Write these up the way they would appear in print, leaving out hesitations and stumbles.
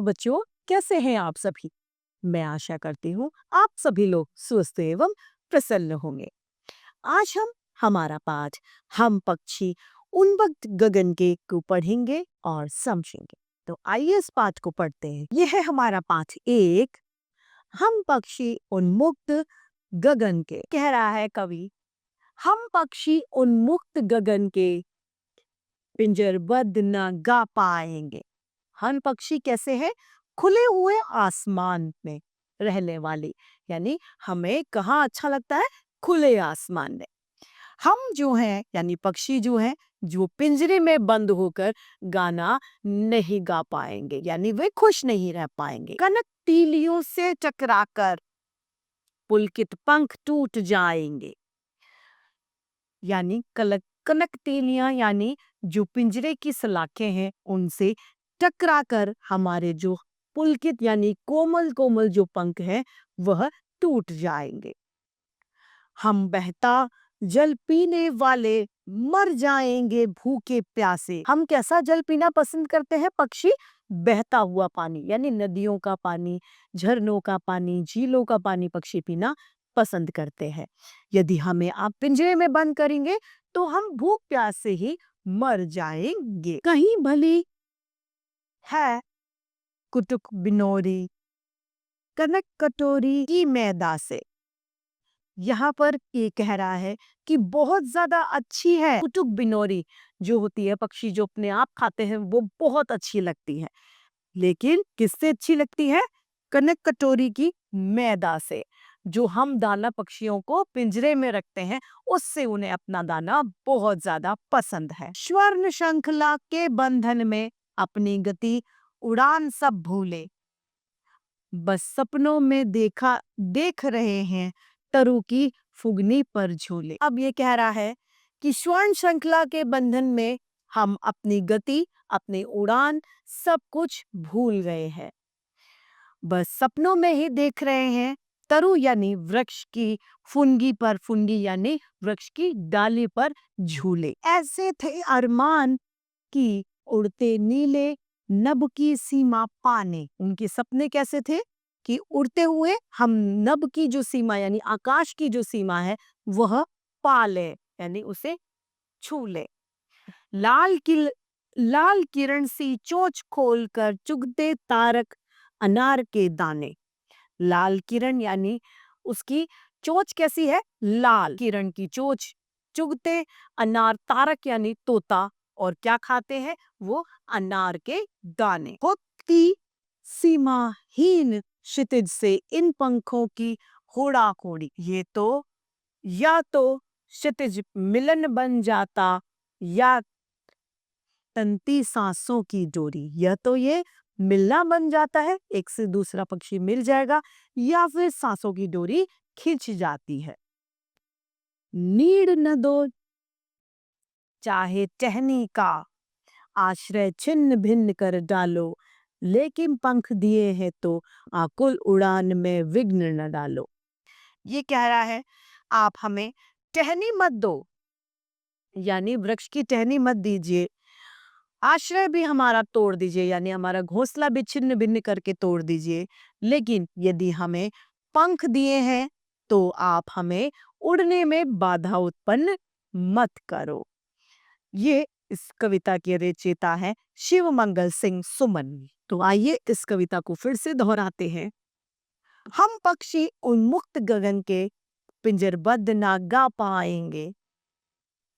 बच्चों, कैसे हैं आप सभी? मैं आशा करती हूँ आप सभी लोग स्वस्थ एवं प्रसन्न होंगे। आज हम हमारा पाठ हम पक्षी उन वक्त गगन के को पढ़ेंगे और समझेंगे। तो आइए इस पाठ को पढ़ते हैं। यह है हमारा पाठ एक, हम पक्षी उन्मुक्त गगन के। कह रहा है कवि, हम पक्षी उन्मुक्त गगन के पिंजरबद्ध न गा पाएंगे। हम पक्षी कैसे हैं? खुले हुए आसमान में रहने वाले, यानी हमें कहाँ अच्छा लगता है? खुले आसमान में। हम जो हैं यानी पक्षी जो हैं, जो पिंजरे में बंद होकर गाना नहीं गा पाएंगे, यानी वे खुश नहीं रह पाएंगे। कनक तीलियों से टकराकर पुलकित पंख टूट जाएंगे। यानी कनक तीलियां यानी जो पिंजरे की सलाखें हैं, उनसे टकराकर हमारे जो पुलकित यानी कोमल कोमल जो पंख हैं वह टूट जाएंगे। हम बहता जल पीने वाले मर जाएंगे भूखे प्यासे। हम कैसा जल पीना पसंद करते हैं पक्षी? बहता हुआ पानी, यानी नदियों का पानी, झरनों का पानी, झीलों का पानी पक्षी पीना पसंद करते हैं। यदि हमें आप पिंजरे में बंद करेंगे तो हम भूख प्यास से ही मर जाएंगे। कहीं भली है कुटुक बिनोरी कनक कटोरी की मैदा से। यहाँ पर ये कह रहा है कि बहुत ज्यादा अच्छी है कुटुक बिनोरी, जो होती है पक्षी जो अपने आप खाते हैं, वो बहुत अच्छी लगती है। लेकिन किससे अच्छी लगती है? कनक कटोरी की मैदा से। जो हम दाना पक्षियों को पिंजरे में रखते हैं, उससे उन्हें अपना दाना बहुत ज्यादा पसंद है। स्वर्ण श्रृंखला के बंधन में अपनी गति उड़ान सब भूले, बस सपनों में देख रहे हैं तरु की फुगनी पर झूले। अब ये कह रहा है कि स्वर्ण श्रृंखला के बंधन में हम अपनी गति, अपनी उड़ान सब कुछ भूल गए हैं। बस सपनों में ही देख रहे हैं तरु यानी वृक्ष की फुनगी पर, फुनगी यानी वृक्ष की डाली पर झूले। ऐसे थे अरमान की उड़ते नीले नभ की सीमा पाने। उनके सपने कैसे थे? कि उड़ते हुए हम नभ की जो सीमा यानी आकाश की जो सीमा है वह पा ले, यानी उसे छू ले। लाल किरण सी चोंच खोलकर चुगते तारक अनार के दाने। लाल किरण यानी उसकी चोंच कैसी है? लाल किरण की चोंच, चुगते अनार, तारक यानी तोता, और क्या खाते हैं? वो अनार के दाने। होती सीमाहीन क्षितिज से इन पंखों की होड़ा होड़ी। ये तो या तो क्षितिज मिलन बन जाता या तंती सांसों की डोरी। यह तो ये मिलना बन जाता है, एक से दूसरा पक्षी मिल जाएगा, या फिर सांसों की डोरी खिंच जाती है। नीड़ न दो चाहे टहनी का, आश्रय छिन्न भिन्न कर डालो, लेकिन पंख दिए हैं तो आकुल उड़ान में विघ्न न डालो। ये कह रहा है आप हमें टहनी मत दो, यानी वृक्ष की टहनी मत दीजिए, आश्रय भी हमारा तोड़ दीजिए, यानी हमारा घोंसला भी छिन्न भिन्न करके तोड़ दीजिए, लेकिन यदि हमें पंख दिए हैं तो आप हमें उड़ने में बाधा उत्पन्न मत करो। ये इस कविता के रचयिता है शिव मंगल सिंह सुमन। तो आइए इस कविता को फिर से दोहराते हैं। हम पक्षी उन्मुक्त गगन के पिंजरबद्ध ना गा पाएंगे,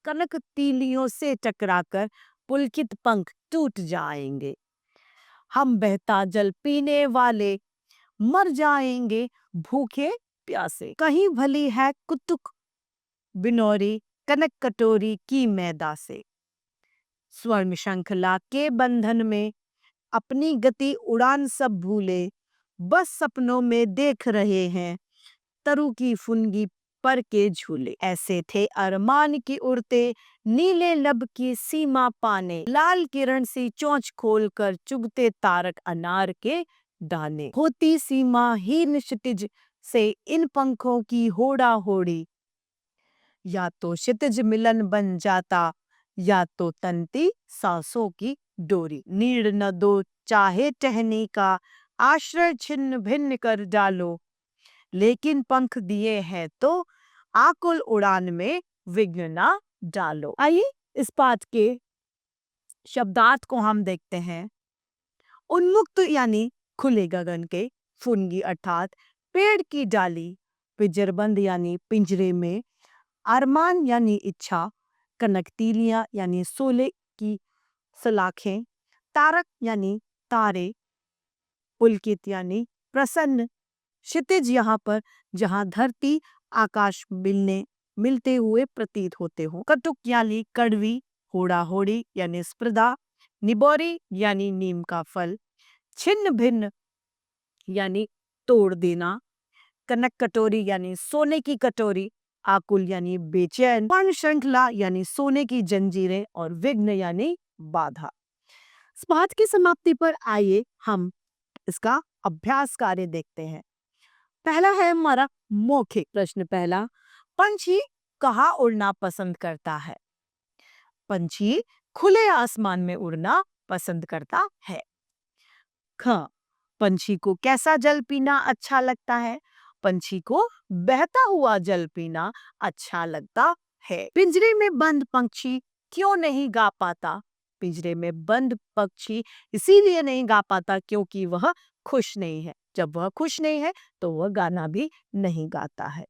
कनक तीलियों से टकराकर पुलकित पंख टूट जाएंगे। हम बहता जल पीने वाले मर जाएंगे भूखे प्यासे। कहीं भली है कुतुक बिनोरी कनक कटोरी की मैदा से। स्वर्ण श्रृंखला के बंधन में अपनी गति उड़ान सब भूले, बस सपनों में देख रहे हैं तरु की फुनगी पर के झूले। ऐसे थे अरमान की उड़ते नीले लब की सीमा पाने, लाल किरण सी चोंच खोलकर चुगते तारक अनार के दाने। होती सीमाहीन क्षितिज से इन पंखों की होड़ा होड़ी, या तो क्षितिज मिलन बन जाता या तो तंती सांसों की डोरी। नीड़ न दो चाहे टहनी का, आश्रय छिन्न भिन्न कर डालो, लेकिन पंख दिए हैं तो आकुल उड़ान में विघ्न ना डालो। आइए इस पाठ के शब्दार्थ को हम देखते हैं। उन्मुक्त यानी खुले गगन के, फुनगी अर्थात पेड़ की डाली, पिंजरबंद यानी पिंजरे में, अरमान यानी इच्छा, कनकतीलियां यानी सोले की सलाखें, तारक यानी तारे, पुलकित यानी प्रसन्न, क्षितिज यहाँ पर जहाँ धरती आकाश मिलते हुए प्रतीत होते हो, कटुक यानी कड़वी, होड़ा होड़ी यानी स्पर्धा, निबोरी यानी नीम का फल, छिन्न भिन्न यानी तोड़ देना, कनक कटोरी यानी सोने की कटोरी, आकुल यानी बेचैन, पर्ण श्रृंखला यानी सोने की जंजीरें, और विघ्न यानी बाधा। इस पाठ की समाप्ति पर आइए हम इसका अभ्यास कार्य देखते हैं। पहला है हमारा मौखिक प्रश्न। पहला, पंछी कहाँ उड़ना पसंद करता है? पंछी खुले आसमान में उड़ना पसंद करता है। ख, पंछी को कैसा जल पीना अच्छा लगता है? पंछी को बहता हुआ जल पीना अच्छा लगता है। पिंजरे में बंद पंछी क्यों नहीं गा पाता? पिंजरे में बंद पक्षी इसीलिए नहीं गा पाता क्योंकि वह खुश नहीं है। जब वह खुश नहीं है तो वह गाना भी नहीं गाता है।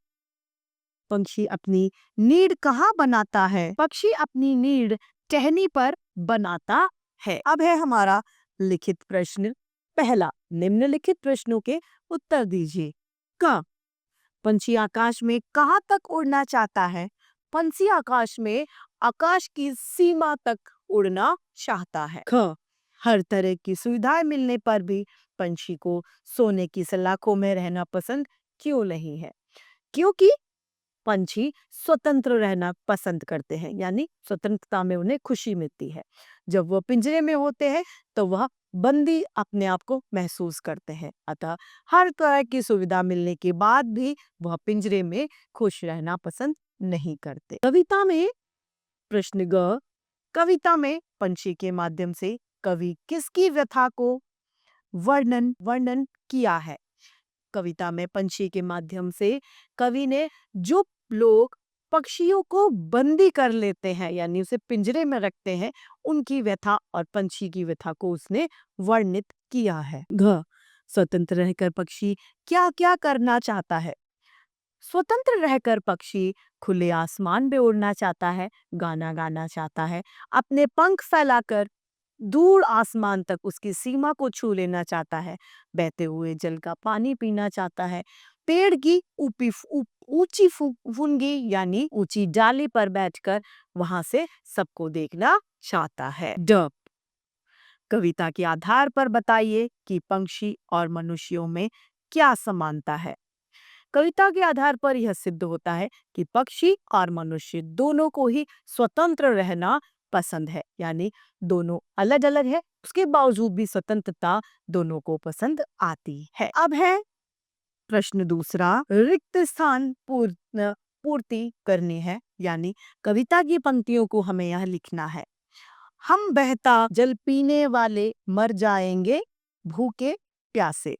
पक्षी अपनी नीड़ कहाँ बनाता है? पक्षी अपनी नीड़ टहनी पर बनाता है। अब है हमारा लिखित प्रश्न। पहला, निम्नलिखित प्रश्नों के उत्तर दीजिए। क, पंछी आकाश में कहाँ तक उड़ना चाहता है? पंछी आकाश में आकाश की सीमा तक उड़ना चाहता है। ख, हर तरह की सुविधाएं मिलने पर भी पंछी को सोने की सलाखों में रहना पसंद क्यों नहीं है? क्योंकि पंछी स्वतंत्र रहना पसंद करते हैं, यानी स्वतंत्रता में उन्हें खुशी मिलती है। जब वह पिंजरे में होते हैं तो वह बंदी अपने आप को महसूस करते हैं। अतः हर तरह की सुविधा मिलने के बाद भी वह पिंजरे में खुश रहना पसंद नहीं करते। कविता में प्रश्न ग, कविता में पंछी के माध्यम से कवि किसकी व्यथा को वर्णन किया है? कविता में पंछी के माध्यम से कवि ने जो लोग पक्षियों को बंदी कर लेते हैं यानी उसे पिंजरे में रखते हैं, उनकी व्यथा और पंछी की व्यथा को उसने वर्णित किया है। घ, स्वतंत्र रहकर पक्षी क्या क्या करना चाहता है? स्वतंत्र रहकर पक्षी खुले आसमान में उड़ना चाहता है, गाना गाना चाहता है, अपने पंख फैलाकर दूर आसमान तक उसकी सीमा को छू लेना चाहता है, बहते हुए जल का पानी पीना चाहता है, पेड़ की ऊंची फुनगी यानी ऊंची डाली पर बैठकर वहां से सबको देखना चाहता है। ड, कविता के आधार पर बताइए कि पंछी और मनुष्यों में क्या समानता है? कविता के आधार पर यह सिद्ध होता है कि पक्षी और मनुष्य दोनों को ही स्वतंत्र रहना पसंद है, यानी दोनों अलग अलग है, उसके बावजूद भी स्वतंत्रता दोनों को पसंद आती है। अब है प्रश्न दूसरा, रिक्त स्थान पूर्ति करनी है, यानी कविता की पंक्तियों को हमें यह लिखना है। हम बहता जल पीने वाले मर जाएंगे भूखे प्यासे।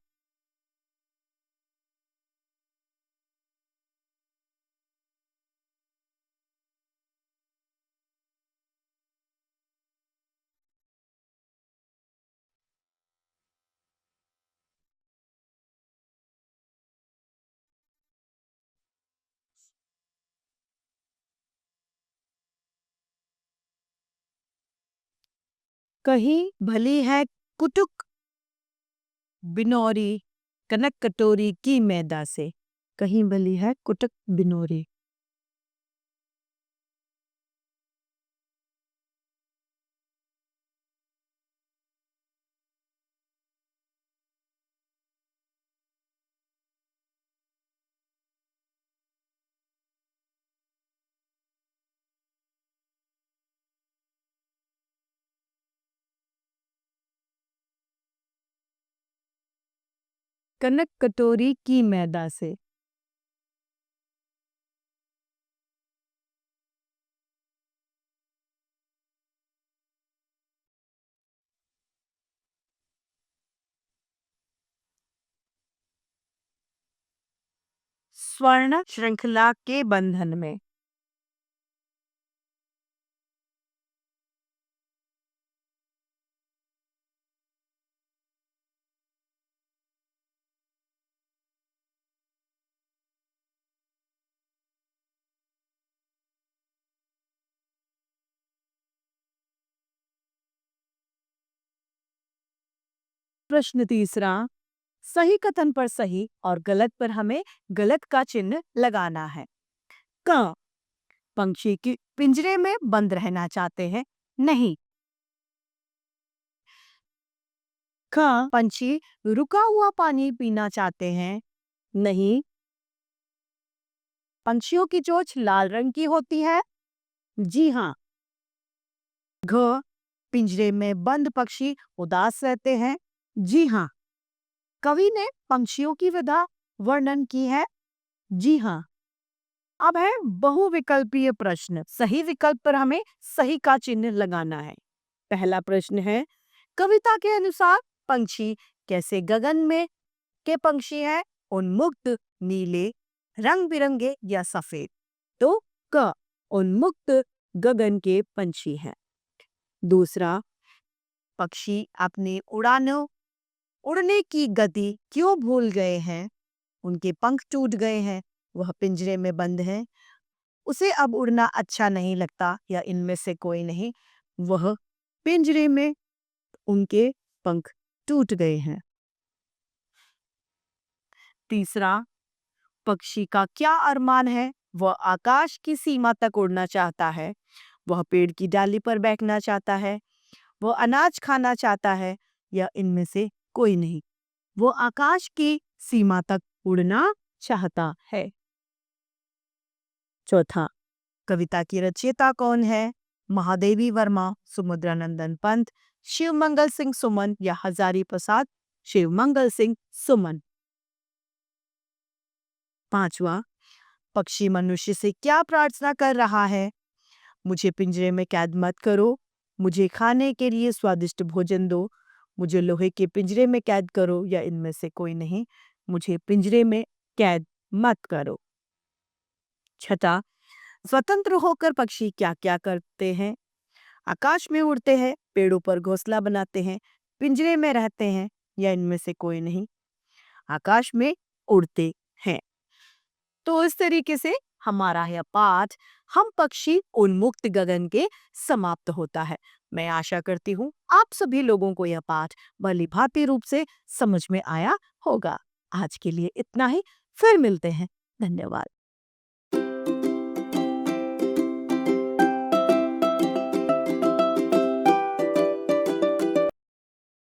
कहीं भली है कुटुक बिनौरी कनक कटोरी की मैदा से। कहीं भली है कुटुक बिनौरी। कनक कटोरी की मैदा से। स्वर्ण श्रृंखला के बंधन में। प्रश्न तीसरा, सही कथन पर सही और गलत पर हमें गलत का चिन्ह लगाना है। क, पंछी की पिंजरे में बंद रहना चाहते हैं, नहीं। ख, पंछी रुका हुआ पानी पीना चाहते हैं, नहीं। पंछियों की चोंच लाल रंग की होती है, जी हाँ। घ, पिंजरे में बंद पक्षी उदास रहते हैं, जी हाँ। कवि ने पंछियों की विधा वर्णन की है, जी हाँ। अब है बहुविकल्पीय प्रश्न। सही विकल्प पर हमें सही का चिन्ह लगाना है। पहला प्रश्न है, कविता के अनुसार पंछी कैसे गगन में के पंछी हैं? उन्मुक्त, नीले, रंग बिरंगे या सफेद? तो क, उन्मुक्त गगन के पंछी हैं। दूसरा, पक्षी अपनी उड़ने की गति क्यों भूल गए हैं? उनके पंख टूट गए हैं, वह पिंजरे में बंद हैं, उसे अब उड़ना अच्छा नहीं लगता, या इनमें से कोई नहीं, वह पिंजरे में उनके पंख टूट गए हैं। तीसरा, पक्षी का क्या अरमान है? वह आकाश की सीमा तक उड़ना चाहता है, वह पेड़ की डाली पर बैठना चाहता है, वह अनाज खाना चाहता है, या इनमें से कोई नहीं, वो आकाश की सीमा तक उड़ना चाहता है। चौथा, कविता की रचयिता कौन है? महादेवी वर्मा, सुमुद्रानंदन पंत, शिवमंगल सिंह सुमन या हजारी प्रसाद शिवमंगल सिंह सुमन? पांचवा, पक्षी मनुष्य से क्या प्रार्थना कर रहा है? मुझे पिंजरे में कैद मत करो, मुझे खाने के लिए स्वादिष्ट भोजन दो, मुझे लोहे के पिंजरे में कैद करो, या इनमें से कोई नहीं, मुझे पिंजरे में कैद मत करो। छठा, स्वतंत्र होकर पक्षी क्या क्या करते हैं? आकाश में उड़ते हैं, पेड़ों पर घोंसला बनाते हैं, पिंजरे में रहते हैं, या इनमें से कोई नहीं, आकाश में उड़ते हैं। तो इस तरीके से हमारा यह पाठ हम पक्षी उन्मुक्त गगन के समाप्त होता है। मैं आशा करती हूँ आप सभी लोगों को यह पाठ भली भांति रूप से समझ में आया होगा। आज के लिए इतना ही, फिर मिलते हैं। धन्यवाद।